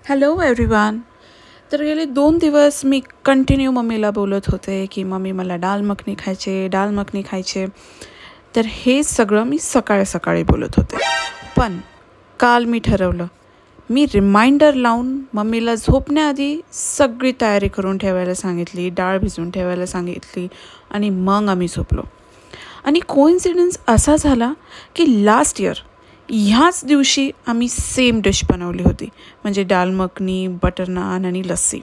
Hello everyone. तर गेले 2 दिवस मी कंटिन्यू मम्मीला बोलत होते की मम्मी मला दाल मखनी खायचे. तर हे सगळं मी सकाळी बोलत होते. पण काल मी ठरवलं, मी रिमाइंडर लावून मम्मीला झोपण्याआधी सगळी तयारी करून ठेवायला सांगितली, डाळ भिजवून ठेवायला सांगितली आणि मग आम्ही झोपलो. आणि कोइन्सिडन्स असा झाला की लास्ट इयर ह्याच दिवशी आम्ही सेम डिश बनवली होती, म्हणजे दाल मखनी, बटर नान आणि लस्सी.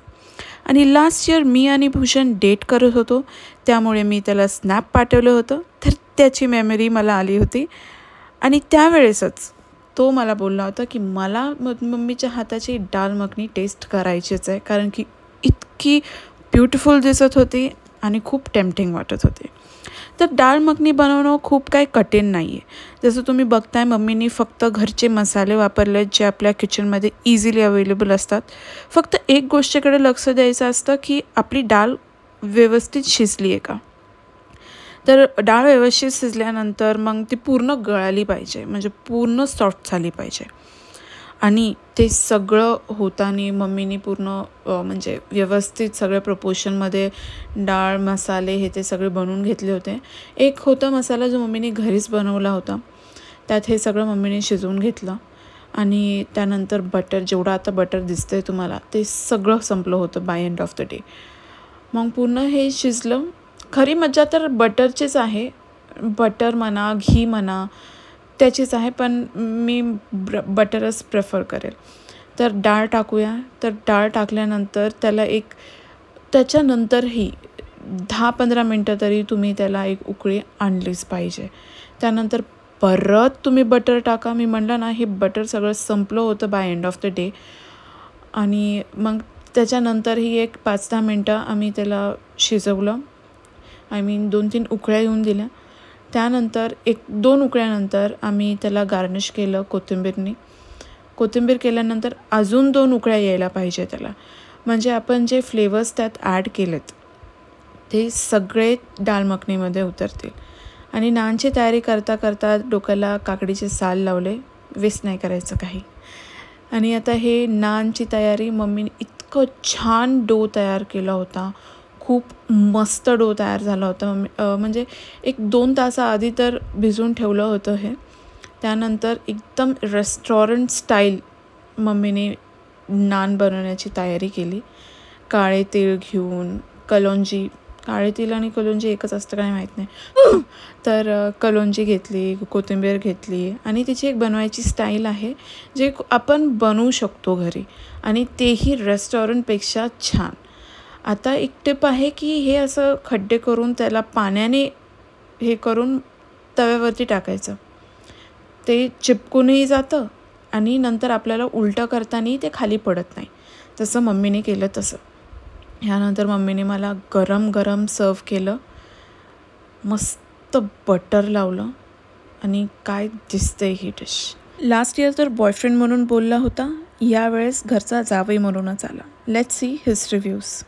आणि लास्ट इयर मी आणि भूषण डेट करत होतो, त्यामुळे मी त्याला स्नॅप पाठवलं होतं. तर त्याची मेमरी मला आली होती आणि त्यावेळेसच तो मला बोलला होता की मला मम्मीच्या हाताची दाल मखनी टेस्ट करायचीच आहे, कारण की इतकी ब्युटिफुल दिसत होती आणि खूप टेम्पटिंग वाटत होते. तर डाळ मखनी बनवणं खूप काही कठीण नाही आहे. जसं तुम्ही बघताय, मम्मीनी फक्त घरचे मसाले वापरले जे आपल्या किचनमध्ये इझिली अवेलेबल असतात. फक्त एक गोष्टीकडे लक्ष द्यायचं असतं की आपली डाळ व्यवस्थित शिजली आहे का. तर डाळ व्यवस्थित शिजल्यानंतर मग ती पूर्ण गळाली पाहिजे, म्हणजे पूर्ण सॉफ्ट झाली पाहिजे. आणि ते सगळं होताना मम्मीनी पूर्ण म्हणजे व्यवस्थित सगळ्या प्रपोर्शनमध्ये डाळ, मसाले हे ते सगळे बनवून घेतले होते. एक होता मसाला जो मम्मीने घरीच बनवला होता, त्यात हे सगळं मम्मीने शिजवून घेतलं. आणि त्यानंतर बटर, जेवढं आता बटर दिसतं आहे तुम्हाला, ते सगळं संपलं होतं by end of the day. मग पूर्ण हे शिजलं. खरी मजा तर बटरचीच आहे, बटर म्हणा, घी म्हणा, त्याचीच आहे, पण मी बटरच प्रेफर करेल. तर डाळ टाकूया. तर डाळ टाकल्यानंतर त्याच्यानंतरही 10-15 मिनटं तरी तुम्ही त्याला एक उकळी आणलीच पाहिजे. त्यानंतर परत तुम्ही बटर टाका. मी म्हणलं ना, हे बटर सगळं संपलं होतं by end of the day. आणि मग त्याच्यानंतरही एक 5-10 मिनटं आम्ही त्याला शिजवलं. 2-3 उकळ्या येऊन दिल्या. त्यानंतर 1-2 उकळ्यानंतर आम्ही त्याला गार्निश केलं कोथिंबीर केल्यानंतर अजून 2 उकळ्या यायला पाहिजे त्याला, म्हणजे आपण जे फ्लेवर्स त्यात ॲड केलेत ते सगळे डाळ मखनीमध्ये उतरतील. आणि नानची तयारी करता डोक्याला काकडीचे साल लावले, वेस्ट नाही करायचं काही. आणि आता हे नानची तयारी, मम्मीने इतकं छान डो तयार केला होता, खूप मस्त डो तयार झाला होता. म्हणजे 1-2 तासाआधी तर भिजवून ठेवलं होतं हे. त्यानंतर एकदम रेस्टॉरंट स्टाईल मम्मीने नान बनवण्याची तयारी केली. काळे तीळ घेऊन, काळे तीळ आणि कलोंजी एकच असतं काय माहीत नाही. तर कलोंजी घेतली, कोथिंबीर घेतली आणि तिची एक बनवायची स्टाईल आहे जे आपण बनवू शकतो घरी, आणि तेही रेस्टॉरंटपेक्षा छान. आता एक टिप आहे की हे असं खड्डे करून त्याला पाण्याने हे करून तव्यावरती टाकायचं. ते चिपकूनही जातं आणि नंतर आपल्याला उलटं करताना ते खाली पडत नाही. जसं मम्मीने केलं तसं. ह्यानंतर मम्मीने मला गरम सर्व केलं, मस्त बटर लावलं आणि काय दिसतंय ही डिश. लास्ट इयर तर बॉयफ्रेंड म्हणून बोलला होता, यावेळेस घरचा जावई म्हणूनच आला. Let's see his reviews.